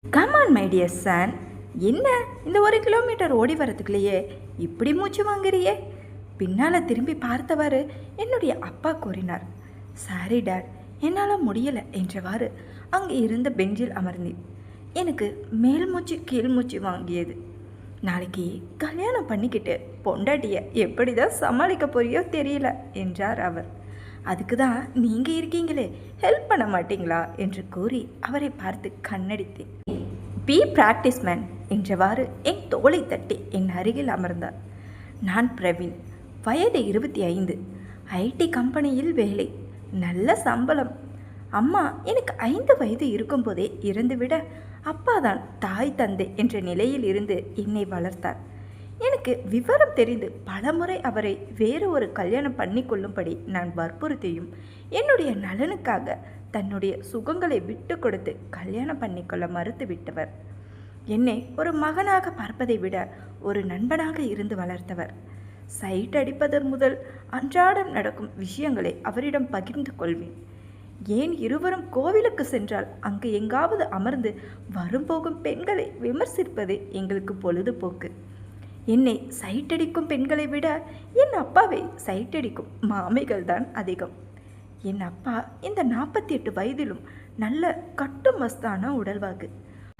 Come on my dear son, என்ன இந்த 1 kilometre ஓடி வரதுக்குள்ளேயே இப்படி மூச்சு வாங்குறியே? பின்னால் திரும்பி பார்த்தவாறு என்னுடைய அப்பா கூறினார். சாரி டாட், என்னால் முடியலை என்றவாறு அங்கே இருந்த பெஞ்சில் அமர்ந்தேன். எனக்கு மேல் மூச்சு கீழ் மூச்சு வாங்கியது. நாளைக்கு கல்யாணம் பண்ணிக்கிட்டு பொண்டாட்டியை எப்படி தான் சமாளிக்க போறியோ தெரியல என்றார் அவர். அதுக்கு தான் நீங்கள் இருக்கீங்களே, ஹெல்ப் பண்ண மாட்டீங்களா என்று கூறி அவரை பார்த்து கண்ணடித்தேன். பி பிராக்டிஸ் மேன் என்றவாறு என் தோளை தட்டி என் அருகில் அமர்ந்தார். நான் பிரவீன், வயது 25, ஐடி கம்பெனியில் வேலை, நல்ல சம்பளம். அம்மா எனக்கு 5 வயது இருக்கும்போதே இறந்துவிட அப்பா தான் தாய் தந்தை என்ற நிலையில் இருந்து என்னை வளர்த்தார். எனக்கு விவரம் தெரிந்து பலமுறை அவரை வேறு ஒரு கல்யாணம் பண்ணி கொள்ளும்படி நான் வற்புறுத்தியும் என்னுடைய நலனுக்காக தன்னுடைய சுகங்களை விட்டு கொடுத்து கல்யாணம் பண்ணிக்கொள்ள மறுத்து விட்டவர். என்னை ஒரு மகனாக பார்ப்பதை விட ஒரு நண்பனாக இருந்து வளர்த்தவர். சைட் அடிப்பதன் முதல் அன்றாடம் நடக்கும் விஷயங்களை அவரிடம் பகிர்ந்து கொள்வேன். ஏன் இருவரும் கோவிலுக்கு சென்றால் அங்கு எங்காவது அமர்ந்து வரும் போகும் பெண்களை விமர்சிப்பது எங்களுக்கு பொழுதுபோக்கு. என்னை சைட்டடிக்கும் பெண்களை விட என் அப்பாவை சைட்டடிக்கும் மாமிகள் தான் அதிகம். என் அப்பா இந்த 48 வயதிலும் நல்ல கட்டுமஸ்தான உடல்வாகு.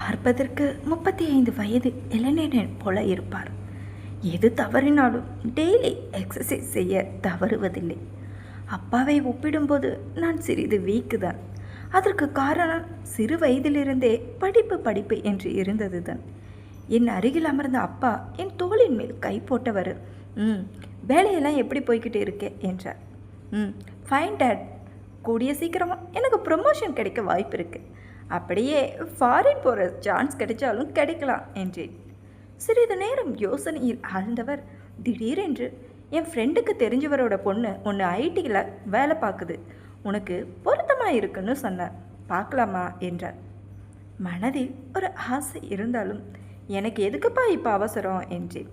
பார்ப்பதற்கு 35 வயது இளைஞன் போல இருப்பார். எது தவறினாலும் டெய்லி எக்ஸசைஸ் செய்ய தவறுவதில்லை. அப்பாவை ஒப்பிடும்போது நான் சிறிது வீக்கு தான். அதற்கு காரணம் சிறு வயதிலிருந்தே படிப்பு என்று இருந்தது தான். என் அருகில் அமர்ந்த அப்பா என் தோளின் மேல் கை போட்டவர், வேலையெல்லாம் எப்படி போய்கிட்டு இருக்கே என்றார். ஃபைன் டேட், கூடிய சீக்கிரமாக எனக்கு ப்ரொமோஷன் கிடைக்க வாய்ப்பு இருக்குது. அப்படியே ஃபாரின் போகிற சான்ஸ் கிடைச்சாலும் கிடைக்கலாம் என்றேன். சிறிது நேரம் யோசனையில் ஆழ்ந்தவர் திடீரென்று, என் ஃப்ரெண்டுக்கு தெரிஞ்சவரோட பொண்ணு ஒன்று ஐடியில் வேலை பார்க்குது, உனக்கு பொருத்தமாக இருக்குன்னு சொன்னார், பார்க்கலாமா என்றார். மனதில் ஒரு ஆசை இருந்தாலும் எனக்கு எதுக்குப்பா இப்போ அவசரம் என்றேன்.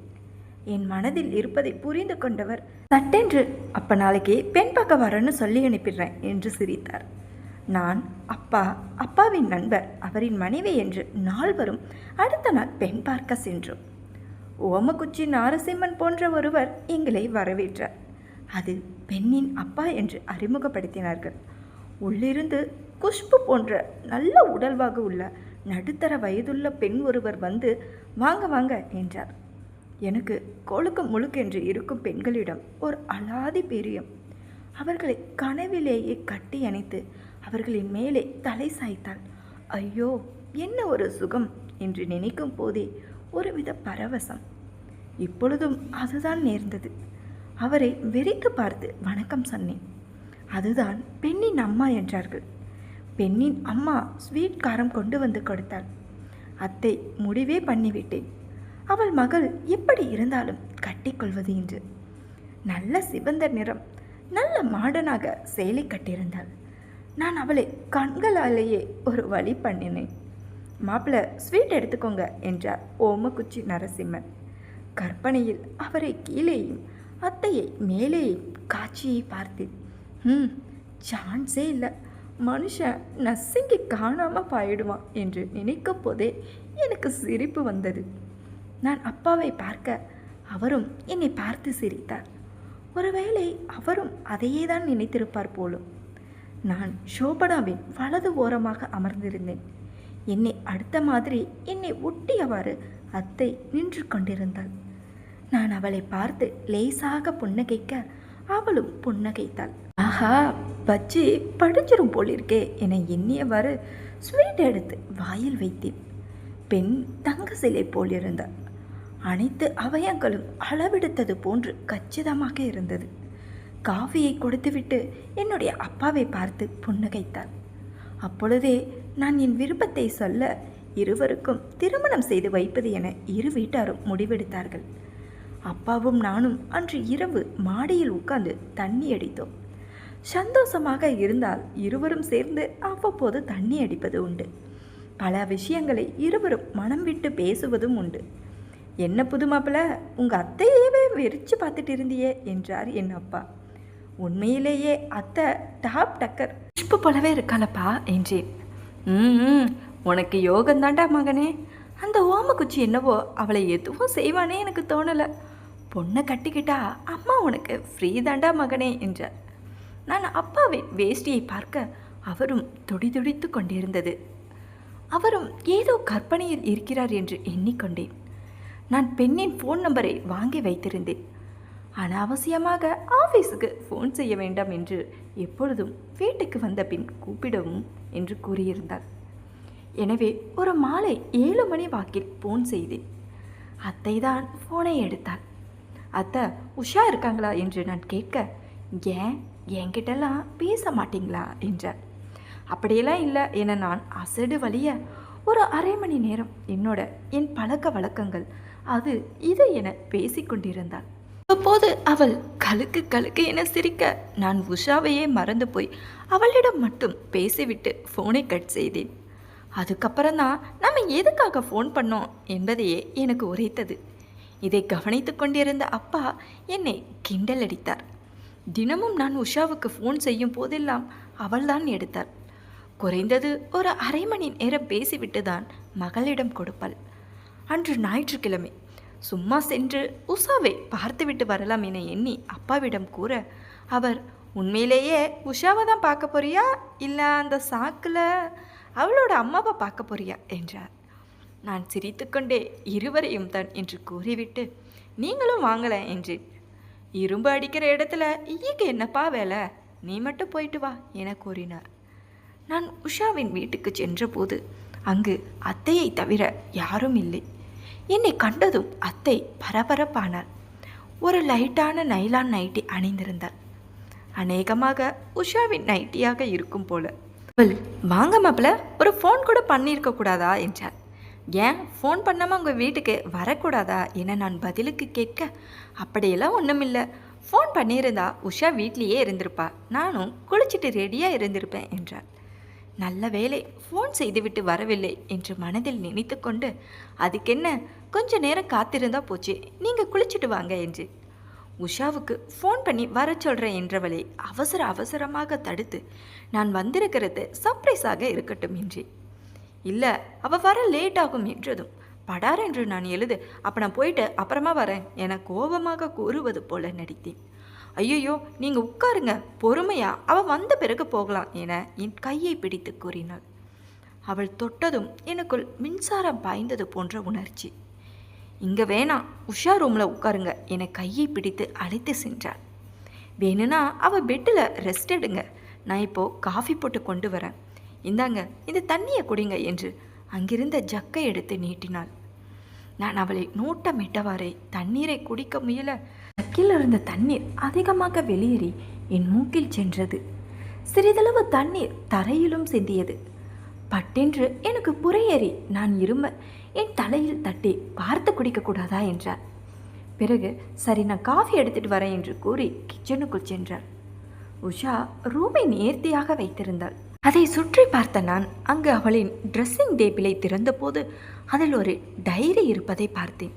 என் மனதில் இருப்பதை புரிந்து கொண்டவர் சட்டென்று, அப்போ நாளைக்கு பெண் பார்க்க வரேன்னு சொல்லி அனுப்பிடுறேன் என்று சிரித்தார். நான், அப்பா, அப்பாவின் நண்பர், அவரின் மனைவி என்று 4வரும் அடுத்த நாள் பெண் பார்க்க சென்றோம். ஓமக்குச்சி நாரசிம்மன் போன்ற ஒருவர் எங்களை வரவேற்றார். அது பெண்ணின் அப்பா என்று அறிமுகப்படுத்தினார்கள். உள்ளிருந்து குஷ்பு போன்ற நல்ல உடல்வாக உள்ள நடுத்தர வயதுள்ள பெண் ஒருவர் வந்து வாங்க வாங்க என்றார். எனக்கு கொழுக்கு முழுக்கென்று இருக்கும் பெண்களிடம் ஒரு அலாதி பிரியம். அவர்களை கனவிலேயே கட்டி அணைத்து அவர்களின் மேலே தலை சாய்த்தாள். ஐயோ, என்ன ஒரு சுகம் என்று நினைக்கும் போதே ஒருவித பரவசம். இப்பொழுதும் அதுதான் நேர்ந்தது. அவரை வெறித்து பார்த்து வணக்கம் சொன்னேன். அதுதான் பெண்ணின் அம்மா என்றார்கள். பெண்ணின் அம்மா ஸ்வீட் காரம் கொண்டு வந்து கொடுத்தாள். அத்தை, முடிவே பண்ணிவிட்டேன். அவள் மகள் எப்படி இருந்தாலும் கட்டிக்கொள்வது என்று. நல்ல சிவந்த நிறம், நல்ல மாடனாக சேலை கட்டியிருந்தாள். நான் அவளை கண்களாலேயே ஒரு வழி பண்ணினேன். மாப்பிள்ளை, ஸ்வீட் எடுத்துக்கோங்க என்றார் ஓமக்குச்சி நரசிம்மன். கற்பனையில் அவரை கீழேயும் அத்தையை மேலேயும் காட்சியை பார்த்தேன். சான்ஸே இல்லை, மனுஷன் நசுங்கி காணாமல் போயிடுவான் என்று நினைக்கும் போதே எனக்கு சிரிப்பு வந்தது. நான் அப்பாவை பார்க்க அவரும் என்னை பார்த்து சிரித்தார். ஒருவேளை அவரும் அதையே தான் நினைத்திருப்பார் போலும். நான் சோபனாவின் வலது ஓரமாக அமர்ந்திருந்தேன். என்னை அடுத்த மாதிரி என்னை ஒட்டியவாறு அத்தை நின்று கொண்டிருந்தாள். நான் அவளை பார்த்து லேசாக புன்னகைக்க அவளும் புன்னகைத்தாள். ஆஹா, பச்சி படிச்சிரும் போலிருக்கே என எண்ணியவாறு ஸ்வீட் எடுத்து வாயில் வைத்தேன். பெண் தங்க சிலை போலிருந்தாள். அனைத்து அவயங்களும் அளவெடுத்தது போன்று கச்சிதமாக இருந்தது. காஃபியை கொடுத்துவிட்டு என்னுடைய அப்பாவை பார்த்து புன்னகைத்தாள். அப்பொழுதே நான் என் விருப்பத்தை சொல்ல இருவருக்கும் திருமணம் செய்து வைப்பது என இரு வீட்டாரும் முடிவெடுத்தார்கள். அப்பாவும் நானும் அன்று இரவு மாடியில் உட்கார்ந்து தண்ணி அடித்தோம். சந்தோஷமாக இருந்தால் இருவரும் சேர்ந்து அவ்வப்போது தண்ணி அடிப்பது உண்டு. பல விஷயங்களை இருவரும் மனம் விட்டு பேசுவதும் உண்டு. என்ன புது மாப்பிள்ள, உங்கள் அத்தையவே வெறிச்சு பார்த்துட்டு இருந்தியே என்றார் என் அப்பா. உண்மையிலேயே அத்தை டாப் டக்கர், புஷ்பு போலவே இருக்காளப்பா என்றேன். உனக்கு யோகந்தாண்டா மகனே. அந்த ஓமக்குச்சி என்னவோ அவளை எதுவும் செய்வானே எனக்கு தோணலை. பொண்ணை கட்டிக்கிட்டா அம்மா உனக்கு ஃப்ரீ தாண்டா மகனே என்றார். நான் அப்பாவின் வேஷ்டியை பார்க்க அவரும் துடிதுடித்து கொண்டிருந்தது. அவரும் ஏதோ கற்பனையில் இருக்கிறார் என்று எண்ணிக்கொண்டேன். நான் பெண்ணின் ஃபோன் நம்பரை வாங்கி வைத்திருந்தேன். அனாவசியமாக ஆஃபீஸுக்கு ஃபோன் செய்ய வேண்டாம் என்று எப்பொழுதும் வீட்டுக்கு வந்த பின் கூப்பிடவும் என்று கூறியிருந்தார். எனவே ஒரு மாலை 7 மணி வாக்கில் ஃபோன் செய்தேன். அத்தை தான் ஃபோனை எடுத்தார். அத்தை உஷா இருக்காங்களா என்று நான் கேட்க, ஏன் என்கிட்டலாம் பேச மாட்டிங்களா என்றார். அப்படியெல்லாம் இல்லை என நான் அசடு வழிய ஒரு அரை மணி நேரம் என் பழக்க வழக்கங்கள் அது இது என பேசிக்கொண்டிருந்தாள். அப்போது அவள் கழுக்கு கழுக்கு என சிரிக்க நான் உஷாவையே மறந்து போய் அவளிடம் மட்டும் பேசிவிட்டு ஃபோனை கட் செய்தேன். அதுக்கப்புறம்தான் நம்ம எதுக்காக ஃபோன் பண்ணோம் என்பதையே எனக்கு உரைத்தது. இதை கவனித்து கொண்டிருந்த அப்பா என்னை கிண்டல் அடித்தார். தினமும் நான் உஷாவுக்கு ஃபோன் செய்யும் போதெல்லாம் அவள்தான் எடுத்தாள். குறைந்தது ஒரு அரை மணி நேரம் பேசிவிட்டு தான் மகளிடம் கொடுப்பாள். அன்று ஞாயிற்றுக்கிழமை. சும்மா சென்று உஷாவை பார்த்துவிட்டு வரலாம் என எண்ணி அப்பாவிடம் கூற, அவர் உண்மையிலேயே உஷாவை தான் பார்க்க போறியா இல்லை அந்த சாக்கில் அவளோட அம்மாவை பார்க்க போறியா என்றார். நான் சிரித்துக்கொண்டே இருவரையும் தான் என்று கூறிவிட்டு நீங்களும் வாங்கலை என்றேன். இரும்பு அடிக்கிற இடத்துல ஈக்கு என்னப்பா வேலை, நீ மட்டும் போயிட்டு வா என கூறினார். நான் உஷாவின் வீட்டுக்கு சென்றபோது அங்கு அத்தையை தவிர யாரும் இல்லை. என்னை கண்டதும் அத்தை பரபரப்பானார். ஒரு லைட்டான நைலான் நைட்டி அணிந்திருந்தாள். அநேகமாக உஷாவின் நைட்டியாக இருக்கும் போல. அவள் வாங்க மாப்பிள்ள, ஒரு ஃபோன் கூட பண்ணியிருக்க கூடாதா என்றாள். ஏன் ஃபோன் பண்ணாமல் உங்கள் வீட்டுக்கு வரக்கூடாதா என நான் பதிலுக்கு கேட்க, அப்படியெல்லாம் ஒன்றுமில்லை, ஃபோன் பண்ணியிருந்தா உஷா வீட்லேயே இருந்திருப்பா, நானும் குளிச்சுட்டு ரெடியாக இருந்திருப்பேன் என்றாள். நல்ல வேலை ஃபோன் செய்துவிட்டு வரவில்லை என்று மனதில் நினைத்து கொண்டு, அதுக்கென்ன கொஞ்ச நேரம் காத்திருந்தா போச்சு, நீங்கள் குளிச்சுட்டு வாங்க என்று உஷாவுக்கு ஃபோன் பண்ணி வர சொல்கிறேன் என்றவளை அவசரமாக தடுத்து, நான் வந்திருக்கிறது சர்ப்ரைஸாக இருக்கட்டும் என்றேன். இல்லை அவள் வர லேட் ஆகும் என்றதும் படார் என்று நான் எழுது, அப்போ நான் போயிட்டு அப்புறமா வரேன் என கோபமாக கூறுவது போல நடித்தேன். ஐயோ நீங்கள் உட்காருங்க, பொறுமையா அவள் வந்த பிறகு போகலாம் என என் கையை பிடித்து கூறினாள். அவள் தொட்டதும் எனக்குள் மின்சாரம் பாய்ந்தது போன்ற உணர்ச்சி. இங்கே வேணாம், உஷா ரூமில் உட்காருங்க என கையை பிடித்து அழைத்து சென்றாள். வேணும்னா அவள் பெட்டில் ரெஸ்ட் எடுங்க, நான் இப்போது காஃபி போட்டு கொண்டு வரேன், இந்தாங்க இந்த தண்ணியை குடிங்க என்று அங்கிருந்த ஜக்கை எடுத்து நீட்டினாள். நான் அவளை நோட்டமிட்டவாறே தண்ணீரை குடிக்க முயல ஜக்கில் இருந்த தண்ணீர் அதிகமாக வெளியேறி என் மூக்கில் சென்றது. சிறிதளவு தண்ணீர் தரையிலும் சிந்தியது. பட்டென்று எனக்கு புறையேறி நான் இரும என் தலையில் தட்டி பார்த்து குடிக்கக்கூடாதா என்றார். பிறகு சரி நான் காஃபி எடுத்துட்டு வரேன் என்று கூறி கிச்சனுக்குள் சென்றார். உஷா ரூமை நேர்த்தியாக வைத்திருந்தாள். அதை சுற்றி பார்த்த நான் அங்கு அவளின் ட்ரெஸ்ஸிங் டேபிளை திறந்தபோது அதில் ஒரு டைரி இருப்பதை பார்த்தேன்.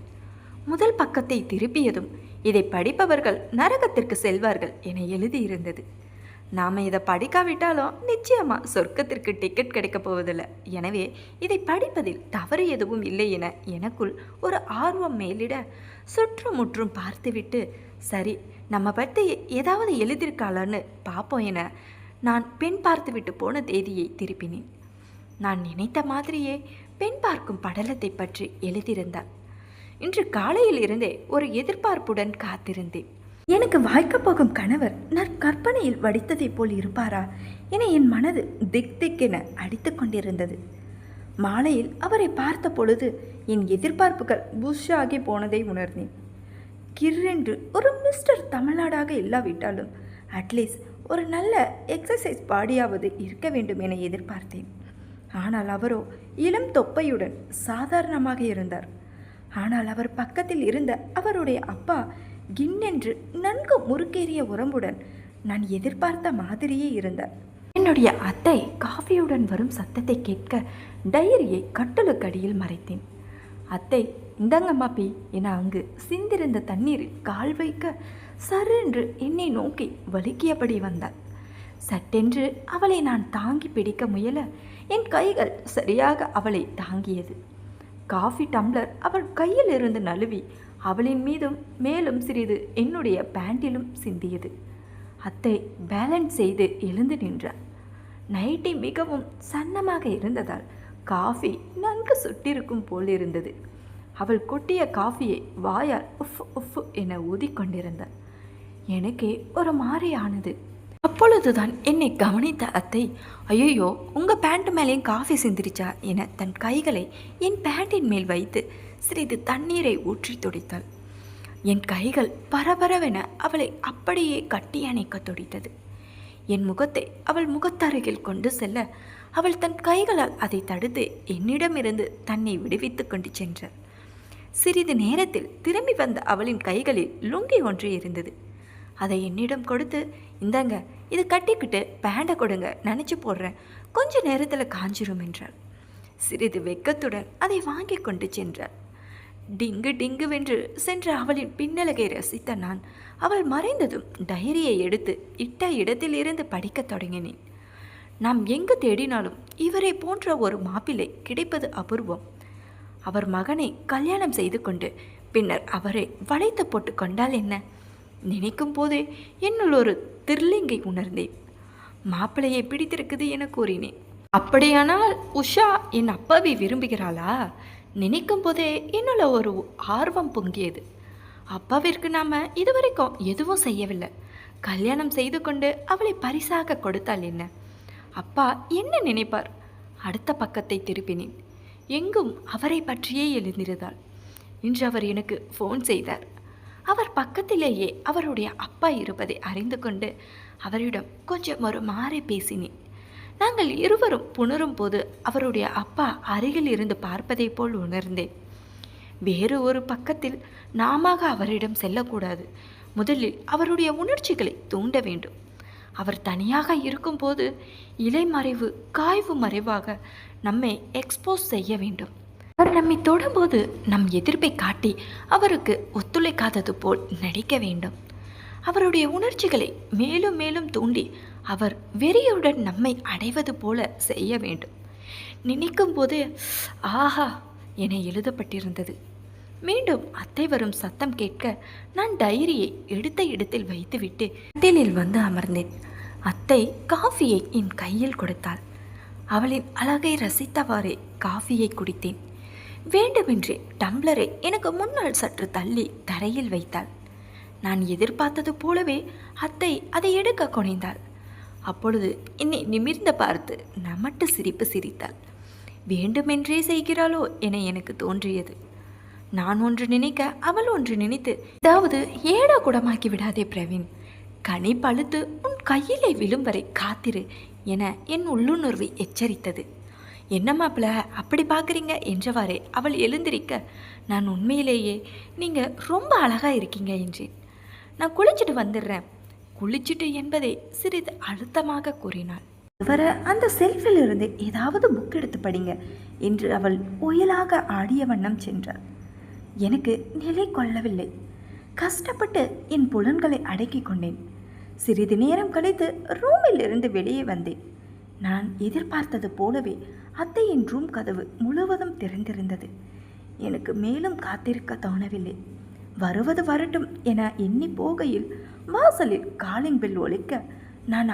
முதல் பக்கத்தை திருப்பியதும் இதை படிப்பவர்கள் நரகத்திற்கு செல்வார்கள் என எழுதியிருந்தது. நாம் இதை படிக்காவிட்டாலும் நிச்சயமாக சொர்க்கத்திற்கு டிக்கெட் கிடைக்கப் போவதில்லை, எனவே இதை படிப்பதில் தவறு எதுவும் இல்லை என எனக்குள் ஒரு ஆர்வம் மேலிட சுற்றுமுற்றும் பார்த்துவிட்டு சரி நம்ம பற்றி ஏதாவது எழுதியிருக்காளான்னு பார்ப்போம் என நான் பெண் பார்த்துவிட்டு போன தேதியை திருப்பினேன். நான் நினைத்த மாதிரியே பெண் பார்க்கும் படலத்தை பற்றி எழுதியிருந்தாள். இன்று காலையில் இருந்தே ஒரு எதிர்பார்ப்புடன் காத்திருந்தேன். எனக்கு வாய்க்கப் போகும் கணவர் நற்கற்பனையில் வடித்ததைப் போல் இருப்பாரா என என் மனது திக் திக்கென அடித்து கொண்டிருந்தது. மாலையில் அவரை பார்த்த பொழுது என் எதிர்பார்ப்புகள் புஷ் ஆகி போனதை உணர்ந்தேன். கிர்ரென்று ஒரு மிஸ்டர் தமிழ்நாடாக இல்லாவிட்டாலும் அட்லீஸ்ட் ஒரு நல்ல எக்ஸசைஸ் பாடியாவது இருக்க வேண்டும் என எதிர்பார்த்தேன். ஆனால் அவரோ இளம் தொப்பையுடன் சாதாரணமாக இருந்தார். ஆனால் அவர் பக்கத்தில் இருந்த அவருடைய அப்பா கின்னென்று நன்கு முறுக்கேறிய உடம்புடன் நான் எதிர்பார்த்த மாதிரியே இருந்தார். என்னுடைய அத்தை காஃபியுடன் வரும் சத்தத்தை கேட்க டைரியை கட்டலுக்கடியில் மறைத்தேன். அத்தை இந்தாங்கம்மா பி என அங்கு சிந்திருந்த தண்ணீரில் கால் வைக்க சரென்று என்னை நோக்கி வலிக்கியபடி வந்தாள். சட்டென்று அவளை நான் தாங்கி பிடிக்க முயல என் கைகள் சரியாக அவளை தாங்கியது. காஃபி டம்ளர் அவள் கையில் இருந்து நழுவி அவளின் மீதும் மேலும் சிறிது என்னுடைய பேண்டிலும் சிந்தியது. அத்தை பேலன்ஸ் செய்து எழுந்து நின்றார். நைட்டி மிகவும் சன்னமாக இருந்ததால் காஃபி நன்கு சுட்டிருக்கும் போல் இருந்தது. அவள் கொட்டிய காஃபியை வாயால் உஃப் உஃப் என ஊதிக்கொண்டிருந்தாள். எனக்கே ஒரு மாதிரி ஆனது. அப்பொழுதுதான் என்னை கவனித்த அத்தை, ஐயோ உங்கள் பேண்ட் மேலேயும் காஃபி சிந்திரிச்சா என தன் கைகளை என் பேண்டின் மேல் வைத்து சிறிது தண்ணீரை ஊற்றி துடைத்தாள். என் கைகள் பரபரவென அவளை அப்படியே கட்டி அணைக்க துடித்தது. என் முகத்தை அவள் முகத்தருகில் கொண்டு செல்ல அவள் தன் கைகளால் அதை தடுத்து என்னிடமிருந்து தன்னை விடுவித்து கொண்டு சென்றாள். சிறிது நேரத்தில் திரும்பி வந்த அவளின் கைகளில் லுங்கி ஒன்று இருந்தது. அதை என்னிடம் கொடுத்து, இந்தாங்க இது கட்டிக்கிட்டு பேண்டை கொடுங்க, நினச்சி போடுறேன், கொஞ்ச நேரத்தில் காஞ்சிரும் என்றாள். சிறிது வெக்கத்துடன் அதை வாங்கி கொண்டு சென்றாள். டிங்கு டிங்குவென்று சென்ற அவளின் பின்னலகை ரசித்த நான் அவள் மறைந்ததும் டைரியை எடுத்து இட்ட இடத்தில் இருந்து படிக்கத் தொடங்கினேன். நாம் எங்கு தேடினாலும் இவரை போன்ற ஒரு மாப்பிள்ளை கிடைப்பது அபூர்வம். அவர் மகனை கல்யாணம் செய்து கொண்டு பின்னர் அவரை வளைத்து போட்டு கொண்டால் என்ன? நினைக்கும் போதே என்னுள் ஒரு திர்லிங்கை உணர்ந்தேன். மாப்பிள்ளையை பிடித்திருக்குது என கூறினேன். அப்படியானால் உஷா என் அப்பாவை விரும்புகிறாளா? நினைக்கும் போதே என்னுள்ள ஒரு ஆர்வம் பொங்கியது. அப்பாவிற்கு நாம் இதுவரைக்கும் எதுவும் செய்யவில்லை. கல்யாணம் செய்து கொண்டு அவளை பரிசாக கொடுத்தால் என்ன? அப்பா என்ன நினைப்பார்? அடுத்த பக்கத்தை திருப்பினேன். எங்கும் அவரை பற்றியே எழுந்திருந்தாள். இன்று அவர் எனக்கு ஃபோன் செய்தார். அவர் பக்கத்திலேயே அவருடைய அப்பா இருப்பதை அறிந்து கொண்டு அவரிடம் கொஞ்சம் ஒரு மாறி பேசினேன். நாங்கள் இருவரும் புணரும் போது அவருடைய அப்பா அருகில் இருந்து பார்ப்பதை போல் உணர்ந்தேன். வேறு ஒரு பக்கத்தில் நாம அவரிடம் செல்லக்கூடாது. முதலில் அவருடைய உணர்ச்சிகளை தூண்ட வேண்டும். அவர் தனியாக இருக்கும்போது இலைமறைவு காய்வு மறைவாக நம்மை எக்ஸ்போஸ் செய்ய வேண்டும். அவர் நம்மை தொடும்போது நம் எதிர்ப்பை காட்டி அவருக்கு ஒத்துழைக்காதது போல் நடிக்க வேண்டும். அவருடைய உணர்ச்சிகளை மேலும் மேலும் தூண்டி அவர் வெறியுடன் நம்மை அடைவது போல செய்ய வேண்டும். நினைக்கும் போது ஆஹா என எழுதப்பட்டிருந்தது. மீண்டும் அத்தை வரும் சத்தம் கேட்க நான் டைரியை எடுத்த இடத்தில் வைத்துவிட்டு கட்டிலில் வந்து அமர்ந்தேன். அத்தை காஃபியை என் கையில் கொடுத்தாள். அவளின் அழகை ரசித்தவாறே காஃபியை குடித்தேன். வேண்டுமென்றே டம்ளரை எனக்கு முன்னால் சற்று தள்ளி தரையில் வைத்தாள். நான் எதிர்பார்த்தது போலவே அத்தை அதை எடுக்க குனிந்தாள். அப்பொழுது என்னை நிமிர்ந்து பார்த்து நமட்டு சிரிப்பு சிரித்தாள். வேண்டுமென்றே செய்கிறாளோ என எனக்கு தோன்றியது. நான் ஒன்று நினைக்க அவள் ஒன்று நினைத்து, அதாவது ஏடா குடமாக்கி விடாதே பிரவீன், கனி பழுத்து உன் கையிலே விழும் வரை காத்திரு என என் உள்ளுணர்வை எச்சரித்தது. என்ன மாப்பிள்ள அப்படி பார்க்குறீங்க என்றவாறே அவள் எழுந்திருக்க, நான் உண்மையிலேயே நீங்கள் ரொம்ப அழகாக இருக்கீங்க என்றேன். நான் குளிச்சுட்டு வந்துடுறேன். குளிச்சுட்டு என்பதை சிறிது அழுத்தமாக கூறினாள். வர அந்த செல்ஃபில் இருந்து ஏதாவது புக் எடுத்து படிங்க என்று அவள் புயலாக ஆடிய வண்ணம் சென்றாள். எனக்கு நிலை கொள்ளவில்லை. கஷ்டப்பட்டு என் புலன்களை அடக்கி கொண்டேன். சிறிது நேரம் கழித்து ரூமில் இருந்து வெளியே வந்தேன். நான் எதிர்பார்த்தது போலவே அத்தையின் ரூம் கதவு முழுவதும் திறந்திருந்தது. எனக்கு மேலும் காத்திருக்க தோணவில்லை. வருவது வரட்டும் என எண்ணி போகையில் வாசலில் காலிங் பெல் ஒலிக்க நான்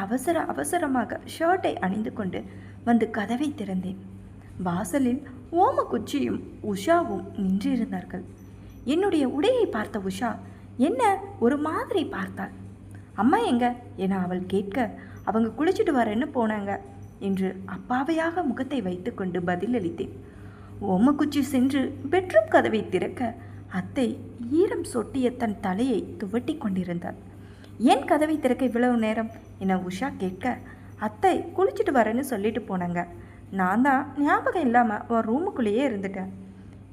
அவசரமாக ஷர்ட்டை அணிந்து கொண்டு வந்து கதவை திறந்தேன். வாசலில் ஓமக்குச்சியும் உஷாவும் நின்றிருந்தார்கள். என்னுடைய உடையை பார்த்த உஷா என்ன ஒரு மாதிரி பார்த்தாள். அம்மா எங்க என அவள் கேட்க, அவங்க குளிச்சுட்டு வரேன்னு போனாங்க என்று அப்பாவையாக முகத்தை வைத்துக்கொண்டு பதிலளித்தேன். ஓமக்குச்சி சென்று பெட்ரூம் கதவை திறக்க அத்தை ஈரம் சொட்டிய தன் தலையை துவட்டி கொண்டிருந்தாள். ஏன் கதவை திறக்க இவ்வளவு நேரம் என உஷா கேட்க, அத்தை குளிச்சுட்டு வரேன்னு சொல்லிட்டு போனாங்க. நான் தான் ஞாபகம் இல்லாமல் உன் ரூமுக்குள்ளேயே இருந்துட்டேன்.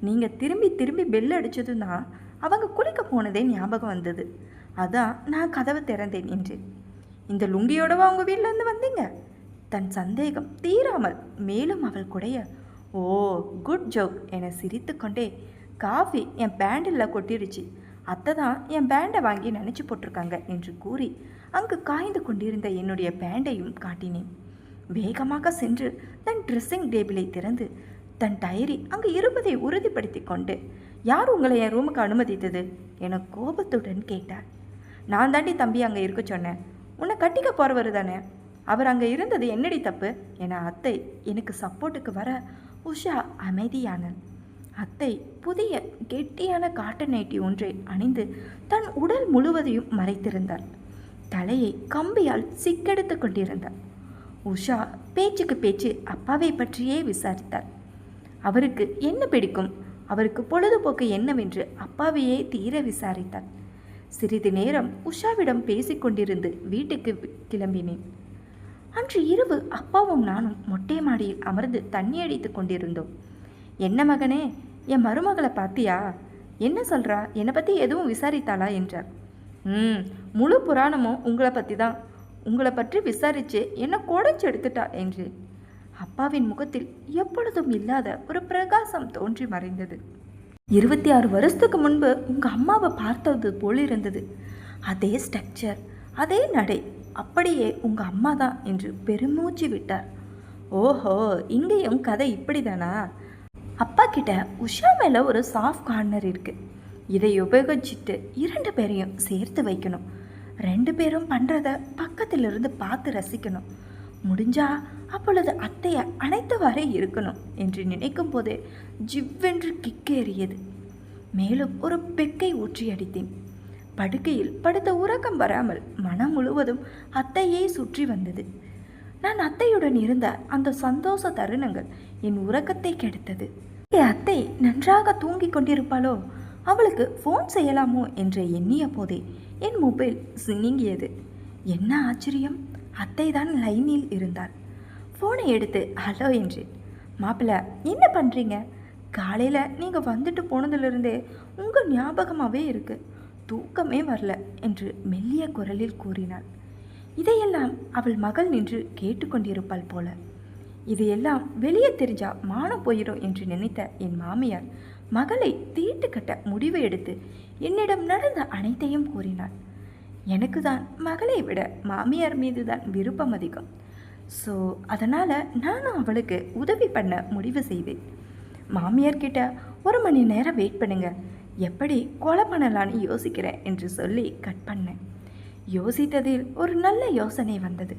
நீங்கள் திரும்பி பெல் அடித்ததும் தான் அவங்க குளிக்க போனதே ஞாபகம் வந்தது. அதான் நான் கதவை திறந்தேன் என்றேன். இந்த லுங்கியோடவா உங்கள் வீட்டிலேருந்து வந்தீங்க? தன் சந்தேகம் தீராமல் மேலும் அவள் குடைய, ஓ குட் ஜோக் என சிரித்து கொண்டே, காஃபி என் பேண்டில் கொட்டிருச்சு, அத்தை தான் என் பேண்டை வாங்கி நினச்சி போட்டிருக்காங்க என்று கூறி அங்கு காய்ந்து கொண்டிருந்த என்னுடைய பேண்டையும் காட்டினேன். வேகமாக சென்று தன் ட்ரெஸ்ஸிங் டேபிளை திறந்து தன் டைரி அங்கு இருப்பதை உறுதிப்படுத்தி கொண்டு, யார் உங்களை என் ரூமுக்கு அனுமதித்தது என கோபத்துடன் கேட்டார். நான் தாண்டி தம்பி அங்கே இருக்க சொன்னேன். உன்னை கட்டிக்க போறவர் தானே, அவர் அங்கே இருந்தது என்னடி தப்பு என அத்தை எனக்கு சப்போர்ட்டுக்கு வர உஷா அமைதியானாள். அத்தை புதிய கெட்டியான காட்டன் நைட்டி ஒன்றை அணிந்து தன் உடல் முழுவதையும் மறைத்திருந்தாள். தலையை கம்பியால் சிக்கெடுத்து கொண்டிருந்தாள். உஷா பேச்சுக்கு பேச்சு அப்பாவை பற்றியே விசாரித்தாள். அவருக்கு என்ன பிடிக்கும், அவருக்கு பொழுதுபோக்கு என்னவென்று அப்பாவையே தீர விசாரித்தாள். சிறிது நேரம் உஷாவிடம் பேசிக்கொண்டிருந்து வீட்டுக்கு கிளம்பினேன். அன்று இரவு அப்பாவும் நானும் மொட்டை மாடியில் அமர்ந்து தண்ணி அடித்து கொண்டிருந்தோம். என்ன மகனே, என் மருமகளை பார்த்தியா? என்ன சொல்கிறா? என்னை பற்றி எதுவும் விசாரித்தாளா என்றார். முழு புராணமும் உங்களை பற்றி தான். உங்களை பற்றி விசாரித்து என்னை குடைச்சி எடுத்துட்டா என்றேன். அப்பாவின் முகத்தில் எப்பொழுதும் இல்லாத ஒரு பிரகாசம் தோன்றி மறைந்தது. 26 வருஷத்துக்கு முன்பு உங்கள் அம்மாவை பார்த்தது போல் இருந்தது. அதே ஸ்ட்ரக்சர், அதே நடை, அப்படியே உங்கள் அம்மா தான் என்று பெருமூச்சு விட்டார். ஓஹோ, இங்கேயும் கதை இப்படிதானா? அப்பா கிட்ட உஷா மேலே ஒரு சாஃப்ட் கார்னர் இருக்குது. இதை உபயோகிச்சுட்டு 2 பேரையும் சேர்த்து வைக்கணும். 2 பேரும் பண்ணுறத பக்கத்திலிருந்து பார்த்து ரசிக்கணும். முடிஞ்சா அப்பொழுது அத்தையை அனைத்தவாறே இருக்கணும் என்று நினைக்கும் போதே ஜிவ்வென்று கிக்கேறியது. மேலும் ஒரு பெக்கை ஊற்றி அடித்தேன். படுக்கையில் படுத்த உறக்கம் வராமல் மனம் முழுவதும் அத்தையே சுற்றி வந்தது. நான் அத்தையுடன் இருந்த அந்த சந்தோஷ தருணங்கள் என் உறக்கத்தை கெடுத்தது. அத்தை நன்றாக தூங்கி கொண்டிருப்பாளோ, அவளுக்கு ஃபோன் செய்யலாமோ என்று எண்ணிய போதே என் மொபைல் சினிங்கியது. என்ன ஆச்சரியம், அத்தை தான் லைனில் இருந்தாள். ஃபோனை எடுத்து ஹலோ என்றேன். மாப்பிள்ளை, என்ன பண்ணுறீங்க? காலையில் நீங்கள் வந்துட்டு போனதுலேருந்தே உங்கள் ஞாபகமாகவே இருக்குது, தூக்கமே வரல என்று மெல்லிய குரலில் கூறினாள். இதையெல்லாம் அவள் மகள் நின்று கேட்டுக்கொண்டிருப்பாள் போல. இதையெல்லாம் வெளியே தெரிஞ்சா மானம் போயிடும் என்று நினைத்த என் மாமியார் மகளை தீட்டு கட்ட முடிவு எடுத்து என்னிடம் நடந்த அனைத்தையும் கூறினாள். எனக்கு தான் மகளை விட மாமியார் மீது தான் விருப்பம் அதிகம். ஸோ அதனால் நானும் அவளுக்கு உதவி பண்ண முடிவு செய்தேன். மாமியார்கிட்ட 1 மணி நேரம் வெயிட் பண்ணுங்க, எப்படி கொலை பண்ணலான்னு யோசிக்கிறேன் என்று சொல்லி கட் பண்ணேன். யோசித்ததில் ஒரு நல்ல யோசனை வந்தது.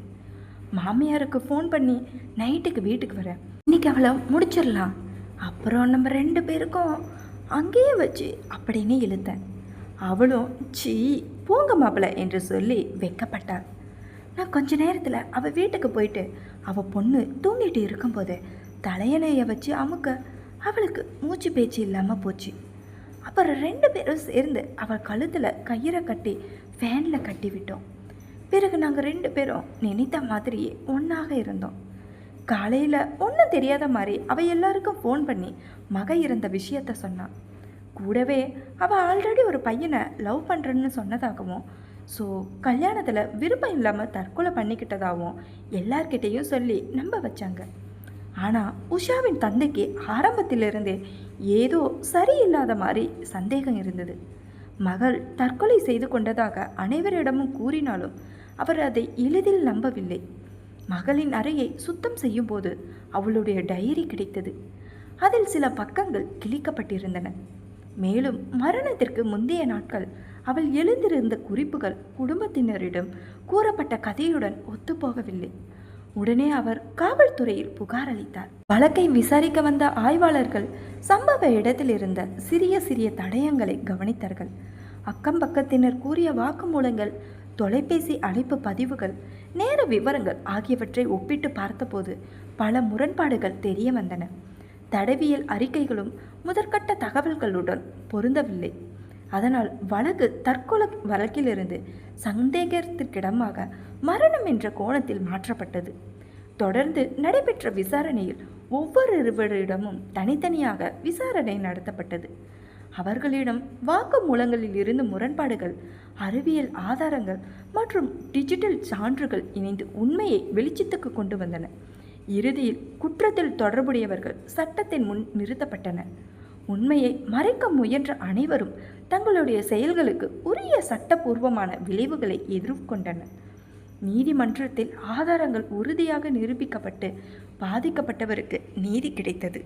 மாமியாருக்கு ஃபோன் பண்ணி நைட்டுக்கு வீட்டுக்கு வரேன், இன்னைக்கு அவளை முடிச்சிடலாம், அப்புறம் நம்ம 2 பேருக்கும் அங்கேயே வச்சு அப்படின்னு இழுத்தேன். அவளும் சீ பூங்க மாப்பிள்ளை என்று சொல்லி வெக்கப்பட்டாள். நான் கொஞ்ச நேரத்தில் அவள் வீட்டுக்கு போயிட்டு அவள் பொண்ணு தூங்கிட்டு இருக்கும்போது தலையணையை வச்சு அமுக்க அவளுக்கு மூச்சு பேச்சு இல்லாமல் போச்சு. அப்புறம் 2 பேரும் சேர்ந்து அவள் கழுத்தில் கயிறை கட்டி ஃபேனில் கட்டி விட்டோம். பிறகு நாங்கள் 2 பேரும் நினைத்த மாதிரியே ஒன்றாக இருந்தோம். காலையில் ஒன்றும் தெரியாத மாதிரி அவள் எல்லாருக்கும் ஃபோன் பண்ணி மக இருந்த விஷயத்த சொன்னான். கூடவே அவள் ஆல்ரெடி ஒரு பையனை லவ் பண்ணுறன்னு சொன்னதாகவும், ஸோ கல்யாணத்தில் விருப்பம் இல்லாமல் தற்கொலை பண்ணிக்கிட்டதாகவும் எல்லார்கிட்டையும் சொல்லி நம்ப வச்சாங்க. ஆனால் உஷாவின் தந்தைக்கு ஆரம்பத்திலிருந்தே ஏதோ சரியில்லாத மாதிரி சந்தேகம் இருந்தது. மகள் தற்கொலை செய்து கொண்டதாக அனைவரிடமும் கூறினாலும் அவர் அதை எளிதில் நம்பவில்லை. மகளின் அறையை சுத்தம் செய்யும் போது அவளுடைய டைரி கிடைத்தது. அதில் சில பக்கங்கள் கிழிக்கப்பட்டிருந்தன. மேலும் மரணத்திற்கு முந்தைய நாட்கள் அவள் எழுந்திருந்த குறிப்புகள் குடும்பத்தினரிடம் கூறப்பட்ட கதையுடன் ஒத்துப்போகவில்லை. உடனே அவர் காவல்துறையில் புகார் அளித்தார். வழக்கை விசாரிக்க வந்த ஆய்வாளர்கள் சம்பவ இடத்தில் இருந்த சிறிய சிறிய தடயங்களை கவனித்தார்கள். அக்கம் பக்கத்தினர் கூறிய வாக்குமூலங்கள், தொலைபேசி அழைப்பு பதிவுகள், நேர விவரங்கள் ஆகியவற்றை ஒப்பிட்டு பார்த்தபோது பல முரண்பாடுகள் தெரிய வந்தன. தடவியல் அறிக்கைகளும் முதற்கட்ட தகவல்களுடன் பொருந்தவில்லை. அதனால் வழக்கு தற்கொலை வழக்கிலிருந்து சந்தேகத்திற்கிடமாக மரணம் என்ற கோணத்தில் மாற்றப்பட்டது. தொடர்ந்து நடைபெற்ற விசாரணையில் ஒவ்வொருவரிடமும் தனித்தனியாக விசாரணை நடத்தப்பட்டது. அவர்களிடம் வாக்குமூலங்களில் இருந்து முரண்பாடுகள், அறிவியல் ஆதாரங்கள் மற்றும் டிஜிட்டல் சான்றுகள் இணைந்து உண்மையை வெளிச்சத்துக்கு கொண்டு வந்தன. இறுதியில் குற்றத்தில் தொடர்புடையவர்கள் சட்டத்தின் முன் நிறுத்தப்பட்டனர். உண்மையை மறைக்க முயன்ற அனைவரும் தங்களுடைய செயல்களுக்கு உரிய சட்டபூர்வமான விளைவுகளை எதிர்கொண்டனர். நீதிமன்றத்தில் ஆதாரங்கள் உறுதியாக நிரூபிக்கப்பட்டு பாதிக்கப்பட்டவருக்கு நீதி கிடைத்தது.